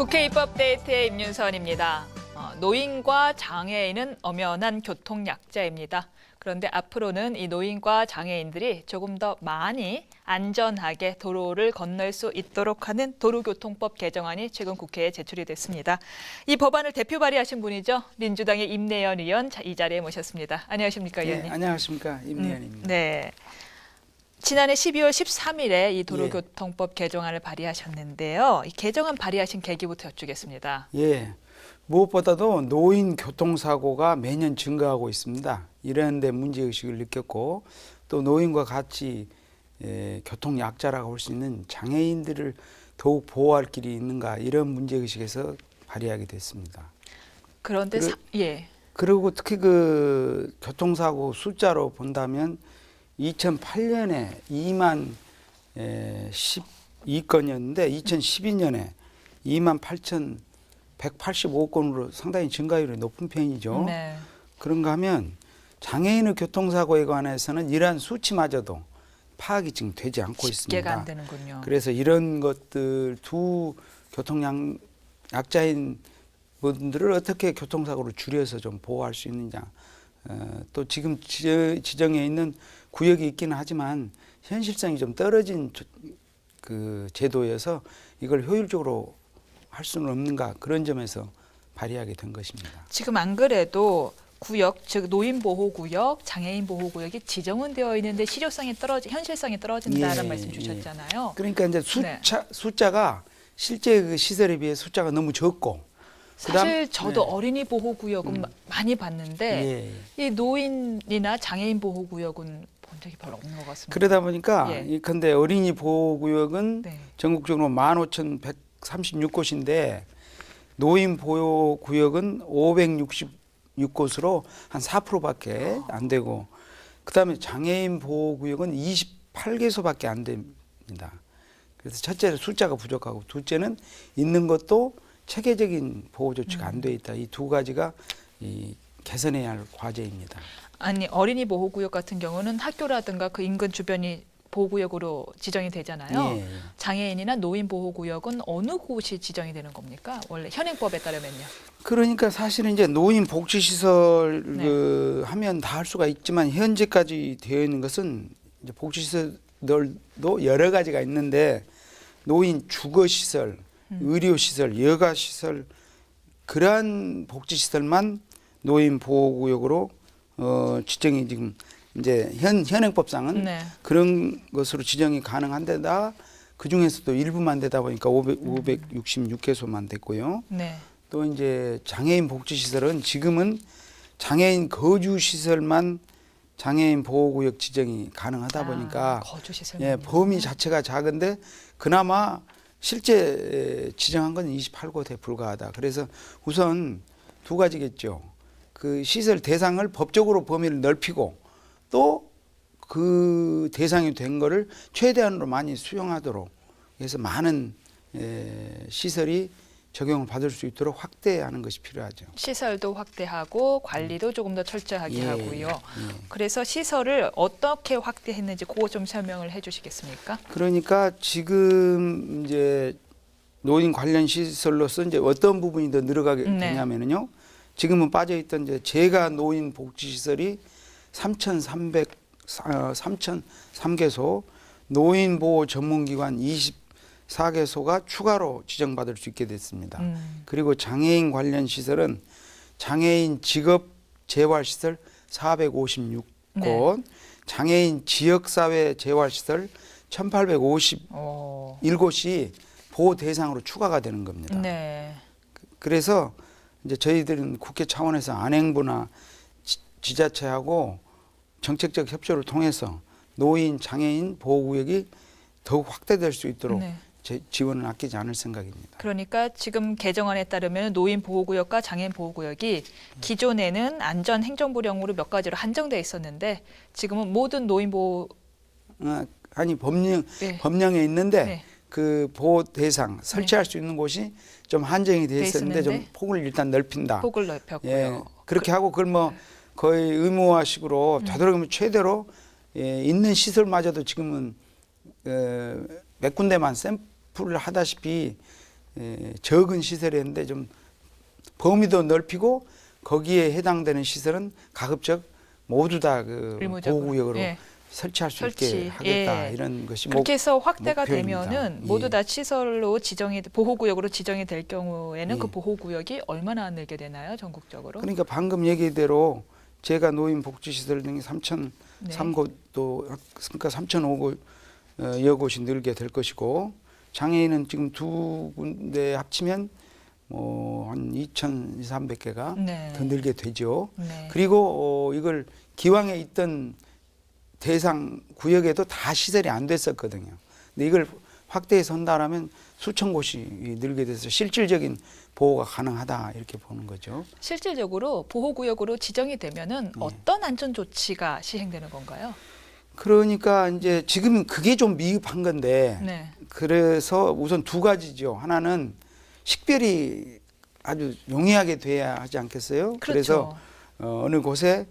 국회 입법데이트의 임윤선입니다. 노인과 장애인은 엄연한 교통약자입니다. 그런데 앞으로는 이 노인과 장애인들이 조금 더 많이 안전하게 도로를 건널 수 있도록 하는 도로교통법 개정안이 최근 국회에 제출이 됐습니다. 이 법안을 대표 발의하신 분이죠. 민주당의 임내연 의원 이 자리에 모셨습니다. 안녕하십니까, 의원님? 네, 안녕하십니까, 임내연입니다. 네. 지난해 12월 13일에 이 도로교통법 개정안을 발의하셨는데요. 이 개정안 발의하신 계기부터 여쭙겠습니다. 예, 무엇보다도 노인 교통사고가 매년 증가하고 있습니다. 이런 데 문제의식을 느꼈고 또 노인과 같이 교통약자라고 할 수 있는 장애인들을 더욱 보호할 길이 있는가 이런 문제의식에서 발의하게 됐습니다. 그런데 그리고 특히 그 교통사고 숫자로 본다면 2008년에 2만 12건이었는데 2012년에 2만 8,185건으로 상당히 증가율이 높은 편이죠. 네. 그런가 하면 장애인의 교통사고에 관해서는 이러한 수치마저도 파악이 지금 되지 않고 집계가 있습니다. 안 되는군요. 그래서 이런 것들 두 교통약자인 분들을 어떻게 교통사고를 줄여서 좀 보호할 수 있느냐. 또 지금 지정해 있는 구역이 있기는 하지만 현실성이 좀 떨어진 그 제도여서 이걸 효율적으로 할 수는 없는가 그런 점에서 발의하게 된 것입니다. 지금 안 그래도 구역, 즉 노인보호구역, 장애인보호구역이 지정은 되어 있는데 현실성이 떨어진다는 말씀 주셨잖아요. 그러니까 이제 숫자가 실제 그 시설에 비해 숫자가 너무 적고 사실 저도 어린이 보호구역은 많이 봤는데 이 노인이나 장애인 보호구역은 본 적이 별로 없는 것 같습니다. 그러다 보니까 근데 어린이 보호구역은 전국적으로 15,136곳인데 노인 보호구역은 566곳으로 한 4%밖에 안 되고 그다음에 장애인 보호구역은 28개소밖에 안 됩니다. 그래서 첫째는 숫자가 부족하고 둘째는 있는 것도 체계적인 보호 조치가 안 돼 있다. 이 두 가지가 개선해야 할 과제입니다. 아니 어린이 보호구역 같은 경우는 학교라든가 그 인근 주변이 보호구역으로 지정이 되잖아요. 장애인이나 노인 보호구역은 어느 곳이 지정이 되는 겁니까? 원래 현행법에 따르면요. 그러니까 사실은 이제 노인 복지시설 하면 다 할 수가 있지만 현재까지 되어 있는 것은 이제 복지시설도 여러 가지가 있는데 노인 주거시설, 의료시설, 여가시설 그러한 복지시설만 노인 보호구역으로 지정이 지금 이제 현행법상은 그런 것으로 지정이 가능한데다 그 중에서도 일부만 되다 보니까 566개소만 됐고요. 또 이제 장애인 복지시설은 지금은 장애인 거주시설만 장애인 보호구역 지정이 가능하다 보니까 범위 자체가 작은데 그나마 실제 지정한 건 28곳에 불과하다. 그래서 우선 두 가지겠죠. 그 시설 대상을 법적으로 범위를 넓히고 또 그 대상이 된 거를 최대한으로 많이 수용하도록 해서 많은 시설이 적용을 받을 수 있도록 확대하는 것이 필요하죠. 시설도 확대하고 관리도 조금 더 철저하게 하고요. 그래서 시설을 어떻게 확대했는지 그거 좀 설명을 해주시겠습니까? 그러니까 지금 이제 노인 관련 시설로서 이제 어떤 부분이 더 늘어가게 되냐면요. 지금은 빠져있던 이제 재가 노인 복지시설이 3,003개소, 노인보호 전문기관 24개소가 추가로 지정받을 수 있게 됐습니다. 그리고 장애인 관련 시설은 장애인 직업 재활시설 456곳, 장애인 지역사회 재활시설 1,851곳이 보호 대상으로 추가가 되는 겁니다. 그래서 이제 저희들은 국회 차원에서 안행부나 지자체하고 정책적 협조를 통해서 노인, 장애인 보호구역이 더욱 확대될 수 있도록 지원을 아끼지 않을 생각입니다. 그러니까 지금 개정안에 따르면 노인 보호구역과 장애인 보호구역이 기존에는 안전 행정부령으로 몇 가지로 한정돼 있었는데 지금은 모든 노인 보호 법령에 있는데 그 보호 대상 설치할 수 있는 곳이 좀 한정이 돼 있었는데 좀 폭을 일단 넓힌다. 폭을 넓혔고요. 그렇게 하고 그걸 뭐 거의 의무화식으로 되도록이면 최대로 있는 시설마저도 지금은 몇 군데만 샘플을 하다시피 적은 시설이었는데 좀 범위도 넓히고 거기에 해당되는 시설은 가급적 모두 다 그 의무적으로. 보호구역으로 예. 설치할 수 설치. 있게 하겠다 예. 이런 것이 그렇게 해서 확대가 목표입니다. 되면은 예. 모두 다 시설로 보호구역으로 지정이 될 경우에는 예. 그 보호구역이 얼마나 늘게 되나요, 전국적으로? 그러니까 방금 얘기대로 제가 노인복지시설 등이 네. 3,003곳도 그러니까 3,005여 곳이 늘게 될 것이고 장애인은 지금 두 군데 합치면 한 2,300개가 네. 더 늘게 되죠. 네. 그리고 이걸 기왕에 있던 대상 구역에도 다 시설이 안 됐었거든요. 근데 이걸 확대해서 한다면 수천 곳이 늘게 돼서 실질적인 보호가 가능하다 이렇게 보는 거죠. 실질적으로 보호구역으로 지정이 되면은 어떤 안전 조치가 시행되는 건가요? 그러니까 이제 지금 그게 좀 미흡한 건데 네. 그래서 우선 두 가지죠. 하나는 식별이 아주 용이하게 돼야 하지 않겠어요? 그렇죠. 그래서 어느 곳에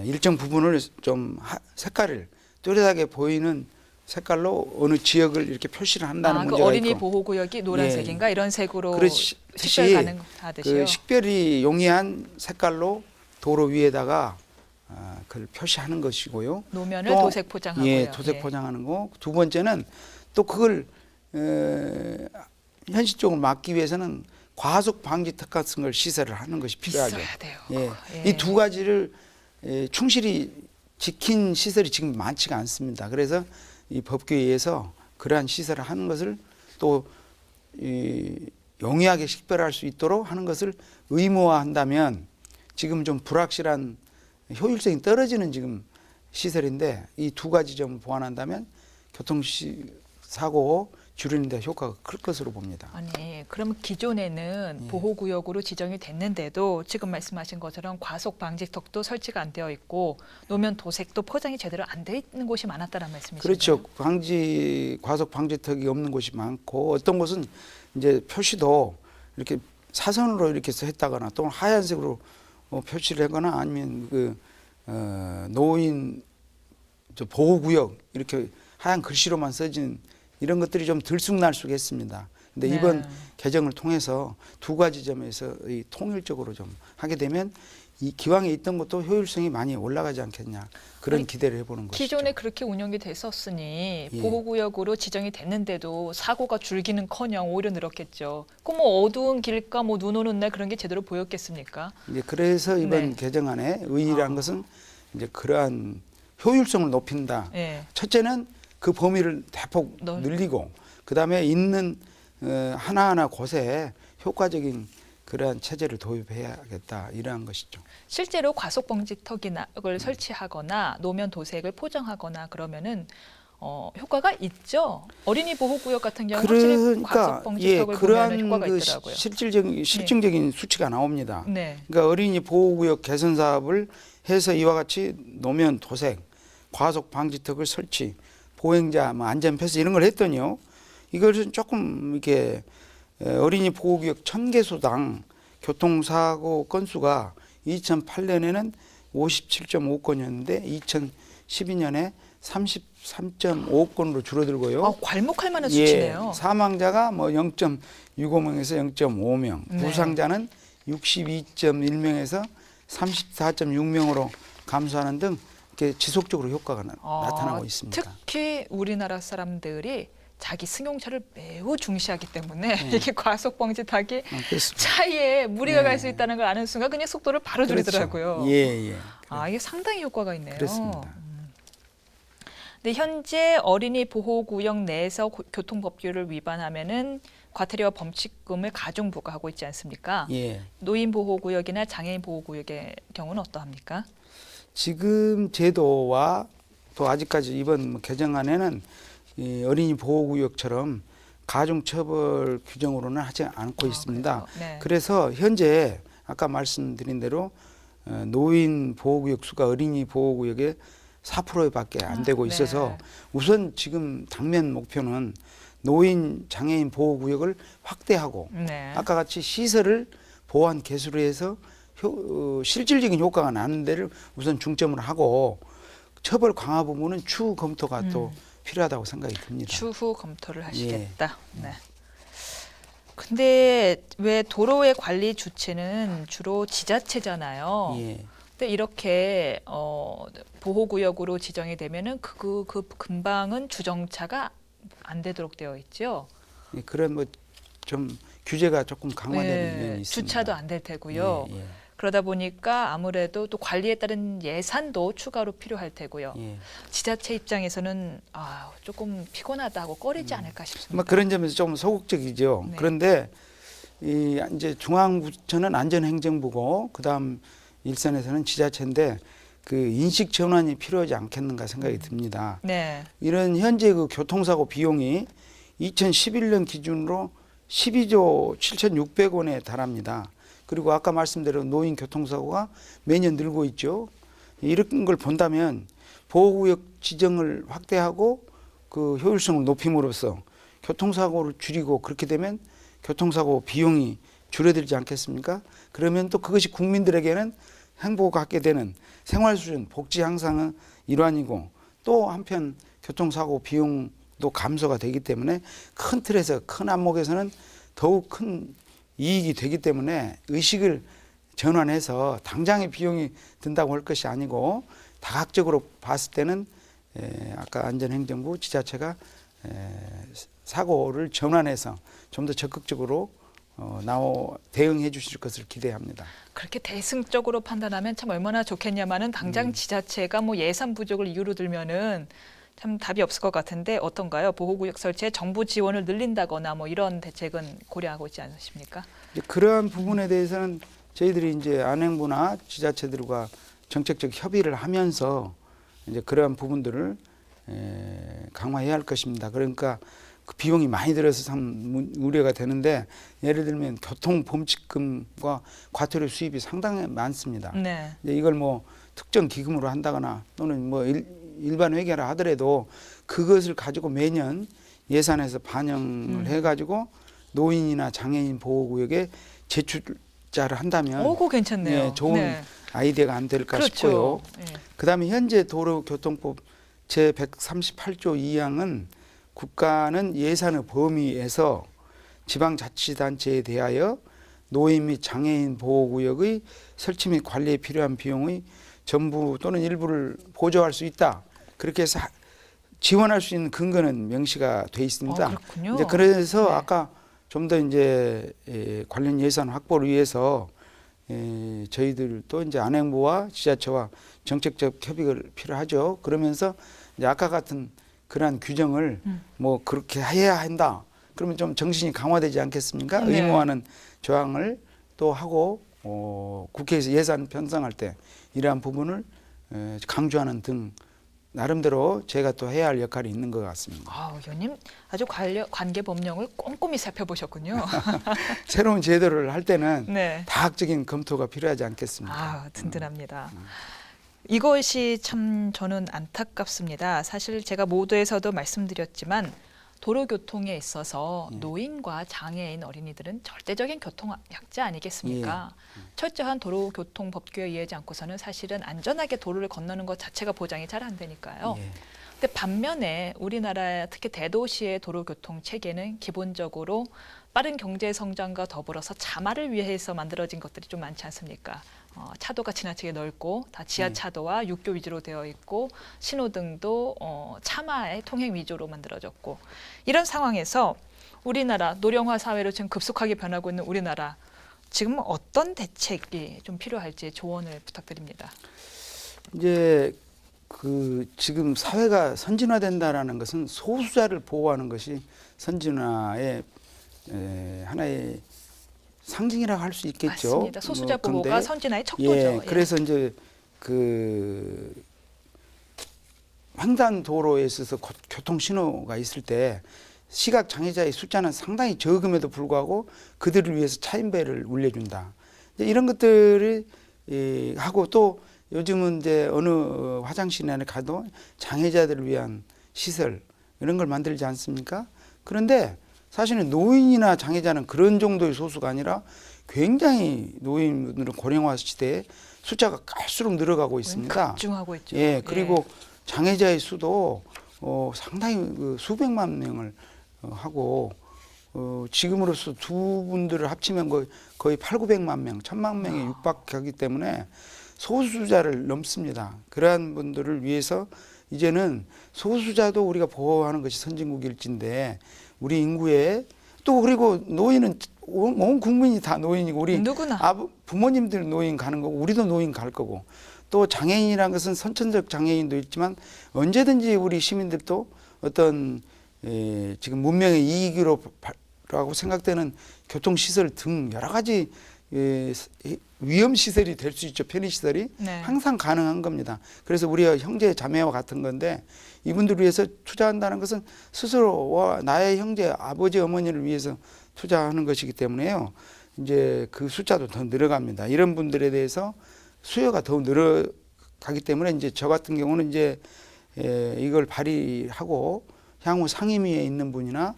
일정 부분을 좀 색깔을 뚜렷하게 보이는 색깔로 어느 지역을 이렇게 표시를 한다는 그 문제가 어린이 있고 보호구역이 노란색인가 이런 색으로 그렇듯이 식별 가능하듯이요. 그 식별이 용이한 색깔로 도로 위에다가 그걸 표시하는 것이고요. 노면을 또, 도색 포장하고요. 예, 도색 포장하는 거. 두 번째는 또 그걸 현실적으로 막기 위해서는 과속 방지 특화성을 시설을 하는 것이 필요하죠. 있어야 돼요. 예. 이 두 가지를 충실히 지킨 시설이 지금 많지가 않습니다. 그래서 이 법규에 의해서 그러한 시설을 하는 것을 또 용이하게 식별할 수 있도록 하는 것을 의무화한다면 지금 좀 불확실한 효율성이 떨어지는 지금 시설인데 이 두 가지 점을 보완한다면 교통사고 줄이는 데 효과가 클 것으로 봅니다. 아니, 그럼 기존에는 보호구역으로 지정이 됐는데도 지금 말씀하신 것처럼 과속 방지턱도 설치가 안 되어 있고 노면 도색도 포장이 제대로 안 돼 있는 곳이 많았다는 말씀이시죠? 그렇죠. 과속 방지턱이 없는 곳이 많고 어떤 곳은 이제 표시도 이렇게 사선으로 이렇게 해서 했다거나 또는 하얀색으로 표시를 하거나 아니면 노인 보호구역 이렇게 하얀 글씨로만 써진 이런 것들이 좀 들쑥날쑥했습니다. 근데 네. 이번 개정을 통해서 두 가지 점에서 통일적으로 좀 하게 되면 이 기왕에 있던 것도 효율성이 많이 올라가지 않겠냐 그런 기대를 해보는 것이죠. 기존에 그렇게 운영이 됐었으니 예. 보호구역으로 지정이 됐는데도 사고가 줄기는커녕 오히려 늘었겠죠. 그 뭐 어두운 길가 뭐 눈 오는 날 그런 게 제대로 보였겠습니까? 이제 그래서 이번 네. 개정안의 의의라는 것은 이제 그러한 효율성을 높인다. 예. 첫째는 그 범위를 대폭 늘리고 그다음에 있는 하나하나 곳에 효과적인 그러한 체제를 도입해야겠다 이러한 것이죠. 실제로 과속방지턱을 설치하거나 노면 도색을 포장하거나 그러면은 효과가 있죠. 어린이 보호구역 같은 경우 확실히 그러니까 과속방지턱을 보면 그러한 효과가 그 있더라고요. 실증적인 수치가 나옵니다. 네. 그러니까 어린이 보호구역 개선 사업을 해서 이와 같이 노면 도색, 과속 방지턱을 설치, 보행자 안전 폐쇄 이런 걸 했더니요. 이것은 조금 이렇게 어린이 보호구역 1000개소당 교통사고 건수가 2008년에는 57.5건이었는데 2012년에 33.5건으로 줄어들고요. 괄목할 만한 수치네요. 사망자가 0.65명에서 0.5명, 네. 부상자는 62.1명에서 34.6명으로 감소하는 등 이렇게 지속적으로 효과가 나타나고 있습니다. 특히 우리나라 사람들이 자기 승용차를 매우 중시하기 때문에 이게 과속방지턱이 차에 무리가 갈 수 있다는 걸 아는 순간 그냥 속도를 바로 줄이더라고요. 예. 이게 상당히 효과가 있네요. 그렇습니다. 근데 현재 어린이 보호구역 내에서 교통법규를 위반하면은 과태료와 범칙금을 가중 부과하고 있지 않습니까? 예. 노인 보호구역이나 장애인 보호구역의 경우는 어떠합니까? 지금 제도와 또 아직까지 이번 개정안에는 이 어린이 보호구역처럼 가중처벌 규정으로는 하지 않고 있습니다. 네. 그래서 현재 아까 말씀드린 대로 노인 보호구역 수가 어린이 보호구역의 4%밖에 안 되고 있어서 우선 지금 당면 목표는 노인 장애인 보호구역을 확대하고 아까 같이 시설을 보완 개수로 해서 실질적인 효과가 나는 데를 우선 중점으로 하고 처벌 강화 부분은 추후 검토가 또 필요하다고 생각이 듭니다. 추후 검토를 하시겠다. 네. 근데 왜 도로의 관리 주체는 주로 지자체잖아요. 예. 근데 이렇게 보호구역으로 지정이 되면은 그 근방은 주정차가 안 되도록 되어 있죠. 예, 그런 뭐 좀 규제가 조금 강화되는 예, 면이 있습니다. 주차도 안 될 테고요. 예, 예, 그러다 보니까 아무래도 또 관리에 따른 예산도 추가로 필요할 테고요. 예. 지자체 입장에서는 조금 피곤하다고 꺼리지 않을까 아마 싶습니다. 그런 점에서 좀 소극적이죠. 네. 그런데 이제 중앙부처는 안전행정부고 그다음 일선에서는 지자체인데 그 인식 전환이 필요하지 않겠는가 생각이 듭니다. 네. 이런 현재 그 교통사고 비용이 2011년 기준으로 12조 7,600원에 달합니다. 그리고 아까 말씀드린 노인 교통사고가 매년 늘고 있죠. 이런 걸 본다면 보호구역 지정을 확대하고 그 효율성을 높임으로써 교통사고를 줄이고 그렇게 되면 교통사고 비용이 줄어들지 않겠습니까? 그러면 또 그것이 국민들에게는 행복을 갖게 되는 생활수준, 복지 향상의 일환이고 또 한편 교통사고 비용도 감소가 되기 때문에 큰 틀에서 큰 안목에서는 더욱 큰 이익이 되기 때문에 의식을 전환해서 당장의 비용이 든다고 할 것이 아니고 다각적으로 봤을 때는 아까 안전행정부 지자체가 사고를 전환해서 좀 더 적극적으로 대응해 주실 것을 기대합니다. 그렇게 대승적으로 판단하면 참 얼마나 좋겠냐마는 당장 지자체가 뭐 예산 부족을 이유로 들면은 참 답이 없을 것 같은데 어떤가요? 보호구역 설치에 정부 지원을 늘린다거나 뭐 이런 대책은 고려하고 있지 않으십니까? 이제 그러한 부분에 대해서는 저희들이 이제 안행부나 지자체들과 정책적 협의를 하면서 이제 그러한 부분들을 강화해야 할 것입니다. 그러니까 그 비용이 많이 들어서 참 우려가 되는데 예를 들면 교통범칙금과 과태료 수입이 상당히 많습니다. 네. 이제 이걸 뭐 특정 기금으로 한다거나 또는 뭐 일반 회계라 하더라도 그것을 가지고 매년 예산에서 반영을 해가지고 노인이나 장애인 보호구역에 제출자를 한다면 그거 괜찮네요. 예, 좋은 아이디어가 안 될까 그렇죠. 싶고요. 예. 그다음에 현재 도로교통법 제 138조 2항은 국가는 예산의 범위에서 지방자치단체에 대하여 노인 및 장애인 보호구역의 설치 및 관리에 필요한 비용의 전부 또는 일부를 보조할 수 있다. 그렇게 해서 지원할 수 있는 근거는 명시가 돼 있습니다. 그렇군요. 이제 그래서 네. 아까 좀 더 이제 관련 예산 확보를 위해서 저희들도 이제 안행부와 지자체와 정책적 협의가 필요하죠. 그러면서 이제 아까 같은 그러한 규정을 뭐 그렇게 해야 한다. 그러면 좀 정신이 강화되지 않겠습니까? 네. 의무화하는 조항을 또 하고 국회에서 예산 편성할 때 이러한 부분을 강조하는 등 나름대로 제가 또 해야 할 역할이 있는 것 같습니다. 의원님 아주 관계 법령을 꼼꼼히 살펴보셨군요. 새로운 제도를 할 때는 네. 다학적인 검토가 필요하지 않겠습니까? 든든합니다. 이것이 참 저는 안타깝습니다. 사실 제가 모두에서도 말씀드렸지만 도로교통에 있어서 노인과 장애인 어린이들은 절대적인 교통약자 아니겠습니까? 철저한 도로교통 법규에 의하지 않고서는 사실은 안전하게 도로를 건너는 것 자체가 보장이 잘 안 되니까요. 예. 근데 반면에 우리나라 특히 대도시의 도로교통 체계는 기본적으로 빠른 경제 성장과 더불어서 자말을 위해서 만들어진 것들이 좀 많지 않습니까? 차도가 지나치게 넓고 다 지하차도와 육교 위주로 되어 있고 신호등도 차마의 통행 위주로 만들어졌고 이런 상황에서 우리나라 노령화 사회로 지금 급속하게 변하고 있는 우리나라 지금 어떤 대책이 좀 필요할지 조언을 부탁드립니다. 이제 지금 사회가 선진화된다라는 것은 소수자를 보호하는 것이 선진화의 하나의 상징이라고 할 수 있겠죠. 맞습니다. 소수자 보호가 근데 선진화의 척도죠. 예, 그래서 이제 횡단 도로에 있어서 교통 신호가 있을 때 시각 장애자의 숫자는 상당히 적음에도 불구하고 그들을 위해서 차인배를 울려준다. 이제 이런 것들을 하고 또 요즘은 이제 어느 화장실에 가도 장애자들을 위한 시설 이런 걸 만들지 않습니까? 그런데 사실은 노인이나 장애자는 그런 정도의 소수가 아니라 굉장히 노인분들은 고령화 시대에 숫자가 갈수록 늘어가고 있습니다. 급증하고 있죠. 예, 그리고 장애자의 수도 상당히 수백만 명을 하고 지금으로서 두 분들을 합치면 거의 8,900만 명, 1,000만 명에 육박하기 때문에 소수자를 넘습니다. 그러한 분들을 위해서 이제는 소수자도 우리가 보호하는 것이 선진국일진데 우리 인구에 또 그리고 노인은 온 국민이 다 노인이고 우리 누구나. 부모님들 노인 가는 거고 우리도 노인 갈 거고 또 장애인이라는 것은 선천적 장애인도 있지만 언제든지 우리 시민들도 어떤 지금 문명의 이익으로라고 생각되는 교통시설 등 여러 가지 위험시설이 될 수 있죠. 편의시설이 네. 항상 가능한 겁니다. 그래서 우리가 형제 자매와 같은 건데 이분들을 위해서 투자한다는 것은 스스로와 나의 형제 아버지 어머니를 위해서 투자하는 것이기 때문에요. 이제 그 숫자도 더 늘어갑니다. 이런 분들에 대해서 수요가 더 늘어가기 때문에 이제 저 같은 경우는 이제 이걸 발의하고 향후 상임위에 있는 분이나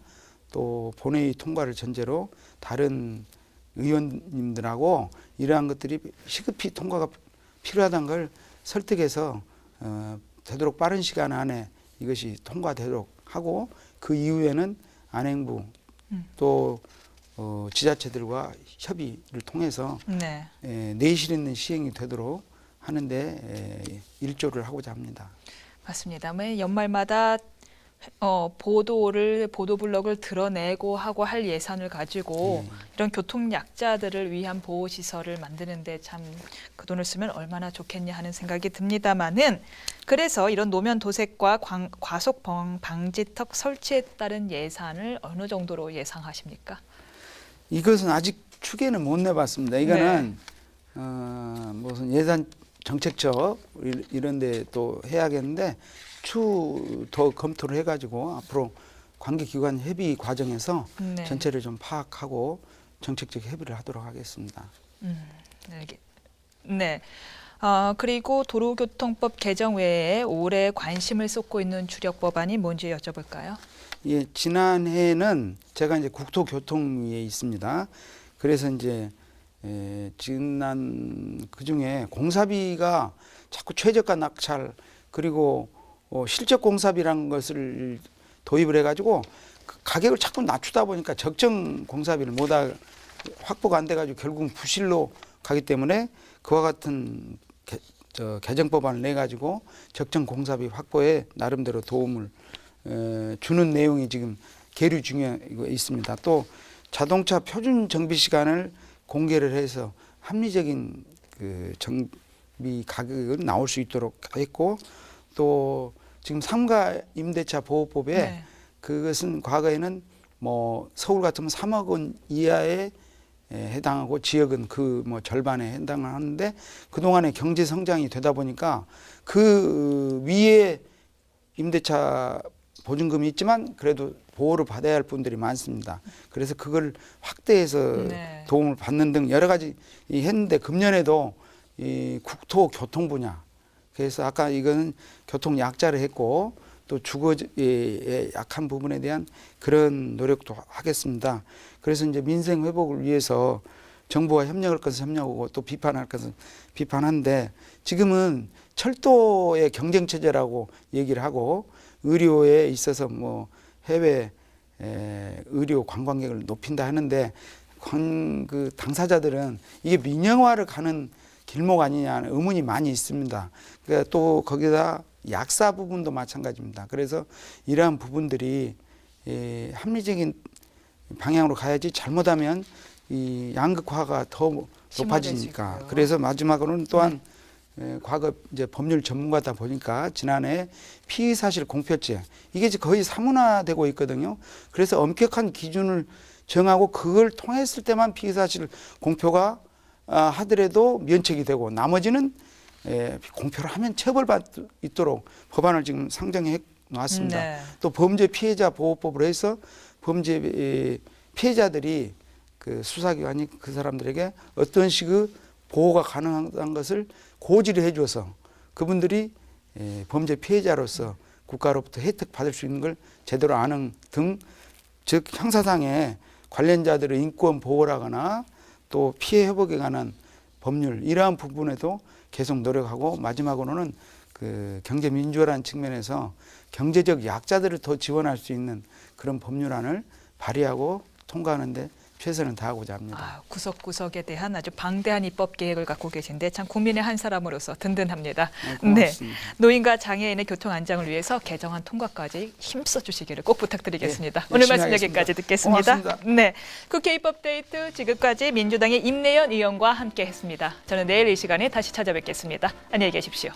또 본회의 통과를 전제로 다른 의원님들하고 이러한 것들이 시급히 통과가 필요하다는 걸 설득해서 되도록 빠른 시간 안에 이것이 통과되도록 하고 그 이후에는 안행부 또 지자체들과 협의를 통해서 네. 내실 있는 시행이 되도록 하는데 일조를 하고자 합니다. 맞습니다. 매 연말마다 보도 블록을 드러내고 하고 할 예산을 가지고 이런 교통 약자들을 위한 보호 시설을 만드는데 참 그 돈을 쓰면 얼마나 좋겠냐 하는 생각이 듭니다만은 그래서 이런 노면 도색과 과속 방지턱 설치에 따른 예산을 어느 정도로 예상하십니까? 이것은 아직 추계는 못 내봤습니다. 이거는 무슨 예산 정책처 이런 데 또 해야겠는데 더 검토를 해가지고 앞으로 관계기관 협의 과정에서 네. 전체를 좀 파악하고 정책적 협의를 하도록 하겠습니다. 네. 그리고 도로교통법 개정 외에 올해 관심을 쏟고 있는 주력 법안이 뭔지 여쭤볼까요? 예, 지난해에는 제가 이제 국토교통위에 있습니다. 그래서 이제 지난 그중에 공사비가 자꾸 최저가 낙찰 그리고 실적 공사비라는 것을 도입을 해가지고 그 가격을 자꾸 낮추다 보니까 적정 공사비를 확보가 안 돼가지고 결국은 부실로 가기 때문에 그와 같은 개정법안을 내가지고 적정 공사비 확보에 나름대로 도움을 주는 내용이 지금 계류 중에 있습니다. 또 자동차 표준 정비 시간을 공개를 해서 합리적인 그 정비 가격은 나올 수 있도록 했고 또 지금 삼가 임대차 보호법에 네. 그것은 과거에는 뭐 서울 같으면 3억 원 이하에 해당하고 지역은 그 뭐 절반에 해당을 하는데 그동안에 경제 성장이 되다 보니까 그 위에 임대차 보증금이 있지만 그래도 보호를 받아야 할 분들이 많습니다. 그래서 그걸 확대해서 네. 도움을 받는 등 여러 가지 했는데 금년에도 이 국토교통 분야 그래서 아까 이거는 교통 약자를 했고 또 주거에 약한 부분에 대한 그런 노력도 하겠습니다. 그래서 이제 민생 회복을 위해서 정부와 협력할 것은 협력하고 또 비판할 것은 비판한데 지금은 철도의 경쟁 체제라고 얘기를 하고 의료에 있어서 뭐 해외 의료 관광객을 높인다 하는데 그 당사자들은 이게 민영화를 가는 길목 아니냐는 의문이 많이 있습니다. 그러니까 또 거기다 약사 부분도 마찬가지입니다. 그래서 이러한 부분들이 합리적인 방향으로 가야지 잘못하면 이 양극화가 더 높아지니까. 그래서 마지막으로는 또한 과거 이제 법률 전문가다 보니까 지난해 피의 사실 공표죄 이게 이제 거의 사문화되고 있거든요. 그래서 엄격한 기준을 정하고 그걸 통했을 때만 피의 사실 공표가 하더라도 면책이 되고 나머지는 공표를 하면 처벌받 있도록 법안을 지금 상정해 놨습니다. 네. 또 범죄 피해자 보호법으로 해서 범죄 피해자들이 그 수사기관이 그 사람들에게 어떤 식의 보호가 가능한 것을 고지를 해줘서 그분들이 범죄 피해자로서 국가로부터 혜택 받을 수 있는 걸 제대로 아는 등 즉 형사상의 관련자들의 인권 보호라거나 또 피해 회복에 관한 법률 이러한 부분에도 계속 노력하고 마지막으로는 그 경제 민주화라는 측면에서 경제적 약자들을 더 지원할 수 있는 그런 법률안을 발의하고 통과하는데 최선을 다하고자 합니다. 구석구석에 대한 아주 방대한 입법 계획을 갖고 계신데 참 국민의 한 사람으로서 든든합니다. 고맙습니다. 노인과 장애인의 교통 안정을 위해서 개정안 통과까지 힘써 주시기를 꼭 부탁드리겠습니다. 네, 오늘 열심히 말씀 하겠습니다. 여기까지 듣겠습니다. 고맙습니다. 네, 국회 입법데이트 지금까지 민주당의 임내연 의원과 함께했습니다. 저는 내일 이 시간에 다시 찾아뵙겠습니다. 안녕히 계십시오.